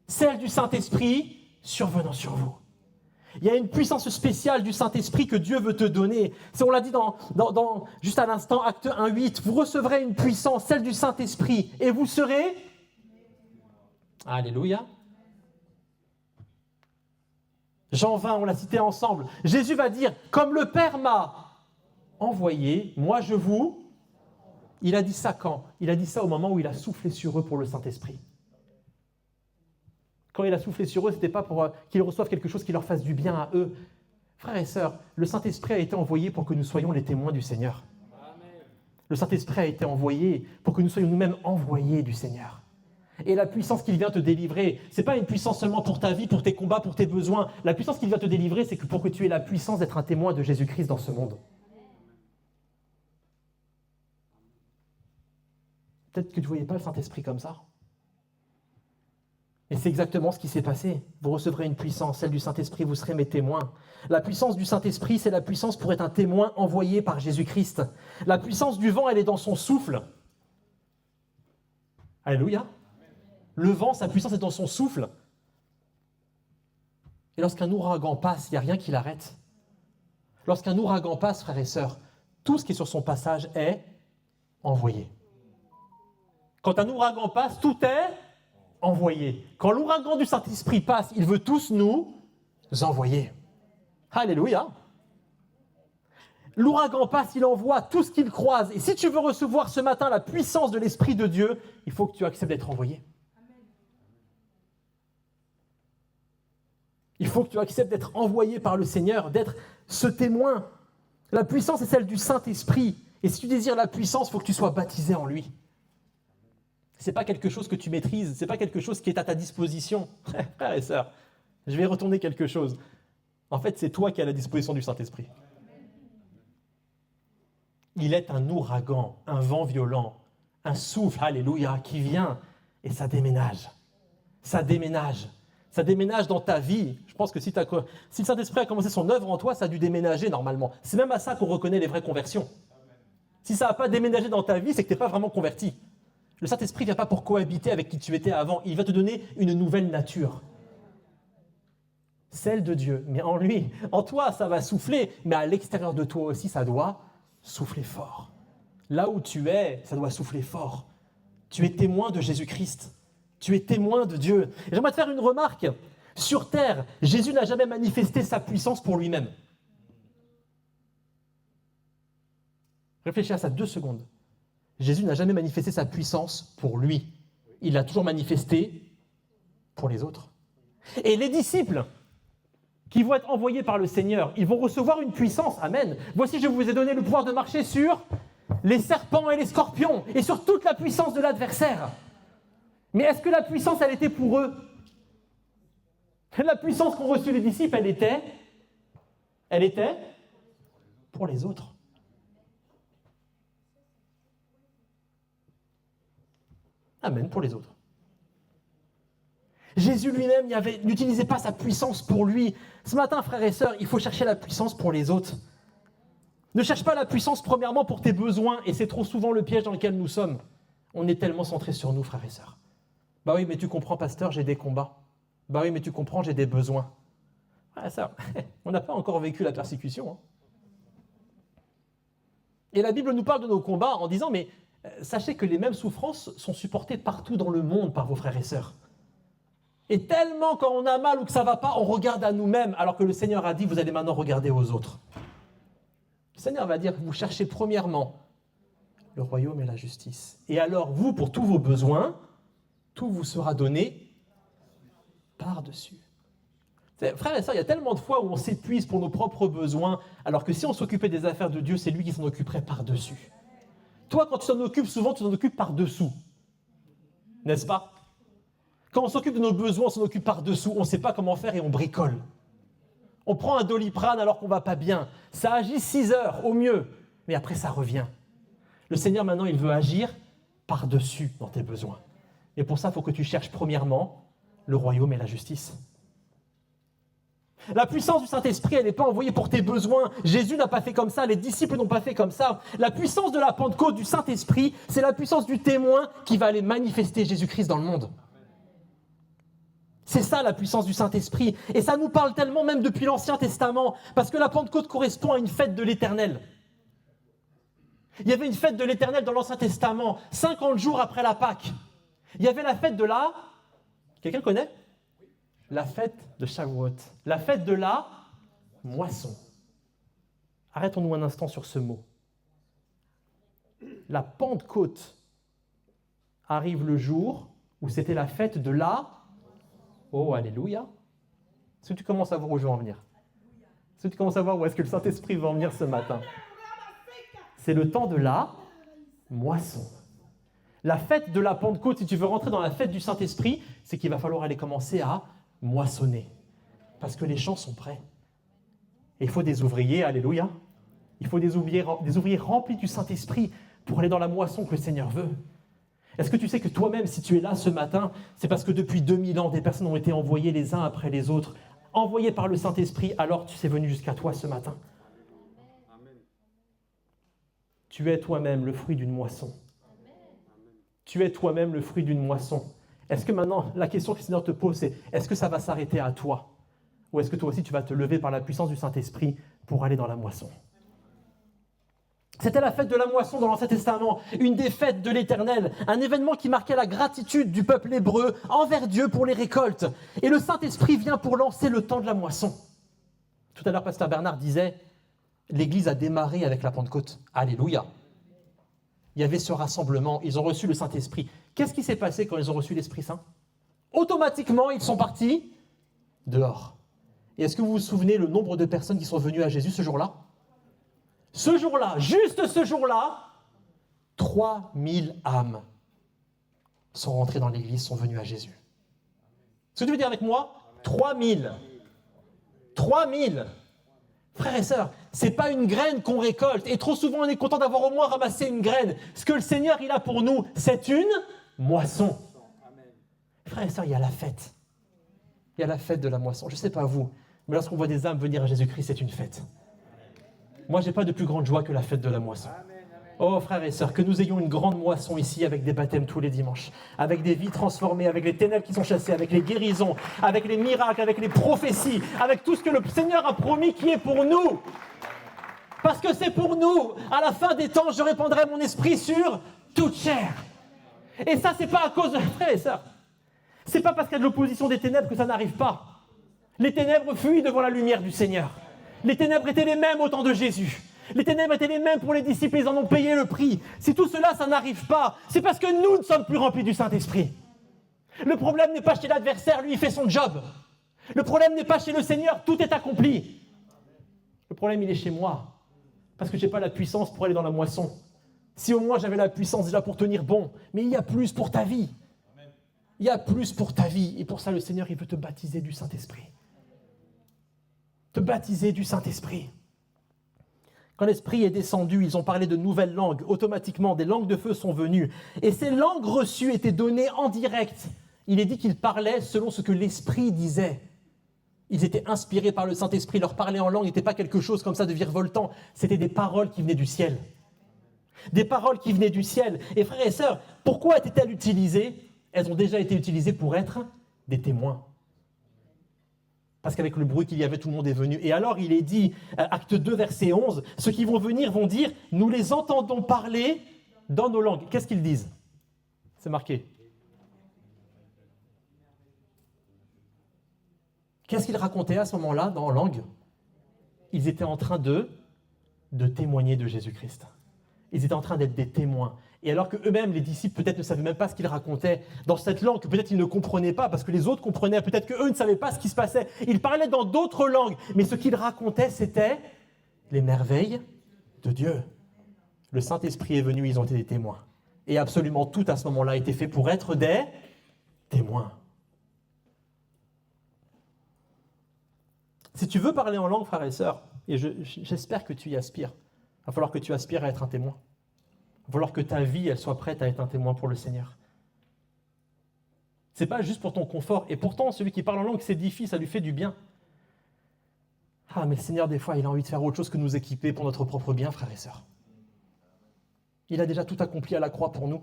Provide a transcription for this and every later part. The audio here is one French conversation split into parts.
celle du Saint-Esprit survenant sur vous. Il y a une puissance spéciale du Saint-Esprit que Dieu veut te donner. On l'a dit juste à l'instant, Acte 1:8, vous recevrez une puissance, celle du Saint-Esprit, et vous serez... Alléluia. Jean 20, on l'a cité ensemble. Jésus va dire, comme le Père m'a envoyé, moi je vous... Il a dit ça quand? Il a dit ça au moment où il a soufflé sur eux pour le Saint-Esprit. Quand il a soufflé sur eux, ce n'était pas pour qu'ils reçoivent quelque chose qui leur fasse du bien à eux. Frères et sœurs, le Saint-Esprit a été envoyé pour que nous soyons les témoins du Seigneur. Amen. Le Saint-Esprit a été envoyé pour que nous soyons nous-mêmes envoyés du Seigneur. Et la puissance qu'il vient te délivrer, ce n'est pas une puissance seulement pour ta vie, pour tes combats, pour tes besoins. La puissance qu'il vient te délivrer, c'est pour que tu aies la puissance d'être un témoin de Jésus-Christ dans ce monde. Peut-être que tu ne voyais pas le Saint-Esprit comme ça. Et c'est exactement ce qui s'est passé. Vous recevrez une puissance, celle du Saint-Esprit, vous serez mes témoins. La puissance du Saint-Esprit, c'est la puissance pour être un témoin envoyé par Jésus-Christ. La puissance du vent, elle est dans son souffle. Alléluia. Le vent, sa puissance est dans son souffle. Et lorsqu'un ouragan passe, il n'y a rien qui l'arrête. Lorsqu'un ouragan passe, frères et sœurs, tout ce qui est sur son passage est envoyé. Quand un ouragan passe, tout est envoyé. Quand l'ouragan du Saint-Esprit passe, il veut tous nous envoyer. Alléluia. L'ouragan passe, il envoie tout ce qu'il croise. Et si tu veux recevoir ce matin la puissance de l'Esprit de Dieu, il faut que tu acceptes d'être envoyé. Il faut que tu acceptes d'être envoyé par le Seigneur, d'être ce témoin. La puissance est celle du Saint-Esprit. Et si tu désires la puissance, il faut que tu sois baptisé en lui. Ce n'est pas quelque chose que tu maîtrises, ce n'est pas quelque chose qui est à ta disposition. Frères et sœurs, je vais retourner quelque chose. En fait, c'est toi qui es à la disposition du Saint-Esprit. Il est un ouragan, un vent violent, un souffle, alléluia, qui vient et ça déménage. Ça déménage. Ça déménage dans ta vie. Je pense que si le Saint-Esprit a commencé son œuvre en toi, ça a dû déménager normalement. C'est même à ça qu'on reconnaît les vraies conversions. Si ça n'a pas déménagé dans ta vie, c'est que tu n'es pas vraiment converti. Le Saint-Esprit ne vient pas pour cohabiter avec qui tu étais avant. Il va te donner une nouvelle nature. Celle de Dieu. Mais en lui, en toi, ça va souffler. Mais à l'extérieur de toi aussi, ça doit souffler fort. Là où tu es, ça doit souffler fort. Tu es témoin de Jésus-Christ. Tu es témoin de Dieu. Et j'aimerais te faire une remarque. Sur terre, Jésus n'a jamais manifesté sa puissance pour lui-même. Réfléchis à ça 2 secondes. Jésus n'a jamais manifesté sa puissance pour lui. Il l'a toujours manifesté pour les autres. Et les disciples qui vont être envoyés par le Seigneur, ils vont recevoir une puissance. Amen. Voici, je vous ai donné le pouvoir de marcher sur les serpents et les scorpions et sur toute la puissance de l'adversaire. Mais est-ce que la puissance, elle était pour eux? La puissance qu'ont reçue les disciples, elle était pour les autres. Amen, pour les autres. Jésus lui-même n'utilisait pas sa puissance pour lui. Ce matin, frères et sœurs, il faut chercher la puissance pour les autres. Ne cherche pas la puissance premièrement pour tes besoins, et c'est trop souvent le piège dans lequel nous sommes. On est tellement centrés sur nous, frères et sœurs. Bah oui, mais tu comprends, pasteur, j'ai des combats. Bah oui, mais tu comprends, j'ai des besoins. Ah, ça, on n'a pas encore vécu la persécution. Hein. Et la Bible nous parle de nos combats en disant, mais sachez que les mêmes souffrances sont supportées partout dans le monde par vos frères et sœurs. Et tellement quand on a mal ou que ça ne va pas, on regarde à nous-mêmes, alors que le Seigneur a dit, vous allez maintenant regarder aux autres. Le Seigneur va dire, vous cherchez premièrement le royaume et la justice. Et alors vous, pour tous vos besoins, tout vous sera donné par-dessus. Frères et sœurs, il y a tellement de fois où on s'épuise pour nos propres besoins, alors que si on s'occupait des affaires de Dieu, c'est lui qui s'en occuperait par-dessus. Toi, quand tu t'en occupes, souvent, tu t'en occupes par-dessous. N'est-ce pas? Quand on s'occupe de nos besoins, on s'en occupe par-dessous. On ne sait pas comment faire et on bricole. On prend un Doliprane alors qu'on ne va pas bien. Ça agit 6 heures au mieux, mais après ça revient. Le Seigneur, maintenant, il veut agir par-dessus dans tes besoins. Et pour ça, il faut que tu cherches premièrement le royaume et la justice. La puissance du Saint-Esprit, elle n'est pas envoyée pour tes besoins. Jésus n'a pas fait comme ça, les disciples n'ont pas fait comme ça. La puissance de la Pentecôte du Saint-Esprit, c'est la puissance du témoin qui va aller manifester Jésus-Christ dans le monde. C'est ça la puissance du Saint-Esprit. Et ça nous parle tellement même depuis l'Ancien Testament, parce que la Pentecôte correspond à une fête de l'Éternel. Il y avait une fête de l'Éternel dans l'Ancien Testament, 50 jours après la Pâque. Il y avait la fête de la... Quelqu'un connaît? La fête de Shavuot. La fête de la moisson. Arrêtons-nous un instant sur ce mot. La Pentecôte arrive le jour où c'était la fête de la... Oh, alléluia. Est-ce que tu commences à voir où je veux en venir? Est-ce que tu commences à voir où est-ce que le Saint-Esprit va en venir ce matin? C'est le temps de la moisson. La fête de la Pentecôte, si tu veux rentrer dans la fête du Saint-Esprit, c'est qu'il va falloir aller commencer à moissonner. Parce que les champs sont prêts. Et il faut des ouvriers, alléluia. Il faut des ouvriers remplis du Saint-Esprit pour aller dans la moisson que le Seigneur veut. Est-ce que tu sais que toi-même, si tu es là ce matin, c'est parce que depuis 2000 ans, des personnes ont été envoyées les uns après les autres, envoyées par le Saint-Esprit, alors tu es venu jusqu'à toi ce matin. Amen. Tu es toi-même le fruit d'une moisson. Amen. Tu es toi-même le fruit d'une moisson. Est-ce que maintenant, la question que le Seigneur te pose, c'est est-ce que ça va s'arrêter à toi? Ou est-ce que toi aussi, tu vas te lever par la puissance du Saint-Esprit pour aller dans la moisson? C'était la fête de la moisson dans l'Ancien Testament, une des fêtes de l'Éternel, un événement qui marquait la gratitude du peuple hébreu envers Dieu pour les récoltes. Et le Saint-Esprit vient pour lancer le temps de la moisson. Tout à l'heure, Pasteur Bernard disait, l'Église a démarré avec la Pentecôte. Alléluia. Il y avait ce rassemblement, ils ont reçu le Saint-Esprit. Qu'est-ce qui s'est passé quand ils ont reçu l'Esprit Saint? Automatiquement, ils sont partis dehors. Et est-ce que vous vous souvenez le nombre de personnes qui sont venues à Jésus ce jour-là? Ce jour-là, juste ce jour-là, 3000 âmes sont rentrées dans l'église, sont venues à Jésus. Ce que tu veux dire avec moi? 3000. 3000. Frères et sœurs, ce n'est pas une graine qu'on récolte. Et trop souvent, on est content d'avoir au moins ramassé une graine. Ce que le Seigneur, il a pour nous, c'est une moisson. Frères et sœurs, il y a la fête. Il y a la fête de la moisson. Je ne sais pas vous, mais lorsqu'on voit des âmes venir à Jésus-Christ, c'est une fête. Moi, je n'ai pas de plus grande joie que la fête de la moisson. Oh, frères et sœurs, que nous ayons une grande moisson ici avec des baptêmes tous les dimanches, avec des vies transformées, avec les ténèbres qui sont chassées, avec les guérisons, avec les miracles, avec les prophéties, avec tout ce que le Seigneur a promis qui est pour nous. Parce que c'est pour nous. À la fin des temps, je répandrai mon esprit sur toute chair. Et ça, ce n'est pas à cause de... Frères et sœurs, ce n'est pas parce qu'il y a de l'opposition des ténèbres que ça n'arrive pas. Les ténèbres fuient devant la lumière du Seigneur. Les ténèbres étaient les mêmes au temps de Jésus. Les ténèbres étaient les mêmes pour les disciples, ils en ont payé le prix. Si tout cela, ça n'arrive pas, c'est parce que nous ne sommes plus remplis du Saint-Esprit. Le problème n'est pas chez l'adversaire, lui, il fait son job. Le problème n'est pas chez le Seigneur, tout est accompli. Le problème, il est chez moi, parce que je n'ai pas la puissance pour aller dans la moisson. Si au moins j'avais la puissance déjà pour tenir bon, mais il y a plus pour ta vie. Il y a plus pour ta vie, et pour ça, le Seigneur, il veut te baptiser du Saint-Esprit. Te baptiser du Saint-Esprit. Quand l'Esprit est descendu, ils ont parlé de nouvelles langues. Automatiquement, des langues de feu sont venues. Et ces langues reçues étaient données en direct. Il est dit qu'ils parlaient selon ce que l'Esprit disait. Ils étaient inspirés par le Saint-Esprit. Leur parler en langue n'était pas quelque chose comme ça de virevoltant. C'était des paroles qui venaient du ciel. Des paroles qui venaient du ciel. Et frères et sœurs, pourquoi étaient-elles utilisées? Elles ont déjà été utilisées pour être des témoins. Parce qu'avec le bruit qu'il y avait, tout le monde est venu. Et alors, il est dit, acte 2, verset 11, ceux qui vont venir vont dire, nous les entendons parler dans nos langues. Qu'est-ce qu'ils disent? C'est marqué. Qu'est-ce qu'ils racontaient à ce moment-là, dans langue? Ils étaient en train de témoigner de Jésus-Christ. Ils étaient en train d'être des témoins. Et alors qu'eux-mêmes, les disciples, peut-être ne savaient même pas ce qu'ils racontaient dans cette langue, que peut-être ils ne comprenaient pas, parce que les autres comprenaient, peut-être qu'eux ne savaient pas ce qui se passait. Ils parlaient dans d'autres langues, mais ce qu'ils racontaient, c'était les merveilles de Dieu. Le Saint-Esprit est venu, ils ont été des témoins. Et absolument tout à ce moment-là a été fait pour être des témoins. Si tu veux parler en langue, frères et sœurs, et j'espère que tu y aspires, il va falloir que tu aspires à être un témoin. Il va falloir que ta vie, elle soit prête à être un témoin pour le Seigneur. Ce n'est pas juste pour ton confort. Et pourtant, celui qui parle en langue s'édifie, ça lui fait du bien. Ah, mais le Seigneur, des fois, il a envie de faire autre chose que nous équiper pour notre propre bien, frères et sœurs. Il a déjà tout accompli à la croix pour nous.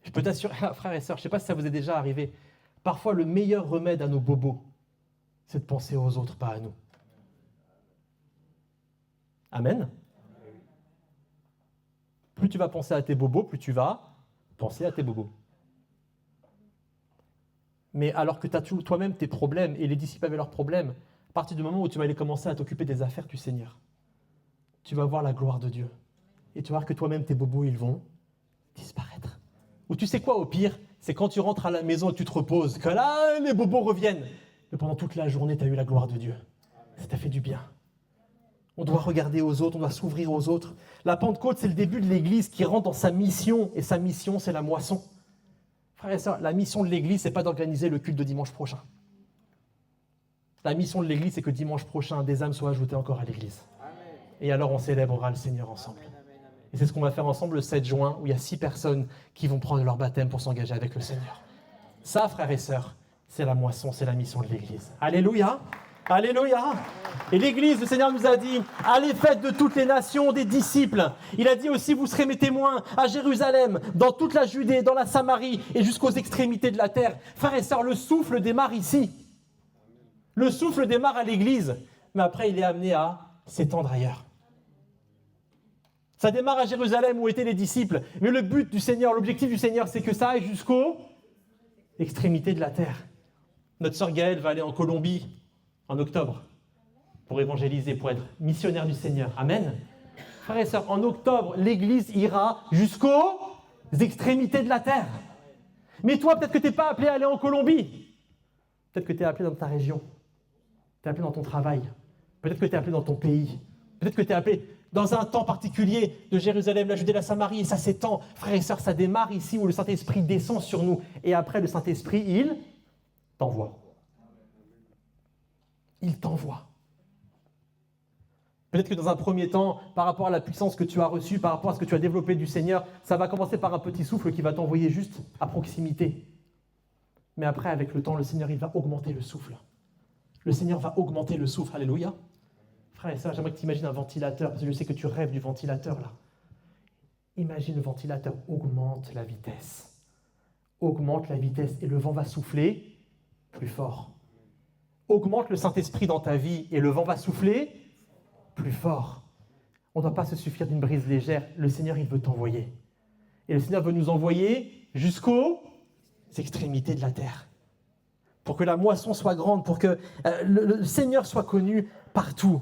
Je peux t'assurer, frères et sœurs, je ne sais pas si ça vous est déjà arrivé. parfois le meilleur remède à nos bobos, c'est de penser aux autres, pas à nous. Amen. Plus tu vas penser à tes bobos, plus tu vas penser à tes bobos. Mais alors que tu as toi-même tes problèmes, et les disciples avaient leurs problèmes, à partir du moment où tu vas aller commencer à t'occuper des affaires du Seigneur, tu vas voir la gloire de Dieu. Et tu vas voir que toi-même, tes bobos, ils vont disparaître. Ou tu sais quoi, au pire, c'est quand tu rentres à la maison et que tu te reposes, que là, les bobos reviennent. Mais pendant toute la journée, tu as eu la gloire de Dieu. Ça t'a fait du bien. On doit regarder aux autres, on doit s'ouvrir aux autres. La Pentecôte, c'est le début de l'Église qui rentre dans sa mission. Et sa mission, c'est la moisson. Frères et sœurs, la mission de l'Église, ce n'est pas d'organiser le culte de dimanche prochain. La mission de l'Église, c'est que dimanche prochain, des âmes soient ajoutées encore à l'Église. Et alors, on célébrera le Seigneur ensemble. Et c'est ce qu'on va faire ensemble le 7 juin, où il y a 6 personnes qui vont prendre leur baptême pour s'engager avec le Seigneur. Ça, frères et sœurs, c'est la moisson, c'est la mission de l'Église. Alléluia! Alléluia! Et l'Église, le Seigneur nous a dit, allez, faites de toutes les nations des disciples. Il a dit aussi, vous serez mes témoins à Jérusalem, dans toute la Judée, dans la Samarie et jusqu'aux extrémités de la terre. Frères et sœurs, le souffle démarre ici. Le souffle démarre à l'Église, mais après il est amené à s'étendre ailleurs. Ça démarre à Jérusalem où étaient les disciples, mais le but du Seigneur, l'objectif du Seigneur, c'est que ça aille jusqu'aux extrémités de la terre. Notre sœur Gaëlle va aller en Colombie en octobre pour évangéliser, pour être missionnaire du Seigneur. Amen. Frères et sœurs, en octobre, l'Église ira jusqu'aux extrémités de la terre. Mais toi, peut-être que tu n'es pas appelé à aller en Colombie. Peut-être que tu es appelé dans ta région. Tu es appelé dans ton travail. Peut-être que tu es appelé dans ton pays. Peut-être que tu es appelé dans un temps particulier de Jérusalem, la Judée, la Samarie, et ça s'étend. Frères et sœurs, ça démarre ici où le Saint-Esprit descend sur nous. Et après, le Saint-Esprit, il t'envoie. Il t'envoie. Peut-être que dans un premier temps, par rapport à la puissance que tu as reçue, par rapport à ce que tu as développé du Seigneur, ça va commencer par un petit souffle qui va t'envoyer juste à proximité. Mais après, avec le temps, le Seigneur, il va augmenter le souffle. Le Seigneur va augmenter le souffle. Alléluia. Frère et sœur, j'aimerais que tu imagines un ventilateur, parce que je sais que tu rêves du ventilateur, là. Imagine le ventilateur, augmente la vitesse. Augmente la vitesse et le vent va souffler plus fort. Augmente le Saint-Esprit dans ta vie et le vent va souffler plus fort. On ne doit pas se suffire d'une brise légère. Le Seigneur, il veut t'envoyer. Et le Seigneur veut nous envoyer jusqu'aux extrémités de la terre. Pour que la moisson soit grande, pour que le Seigneur soit connu partout.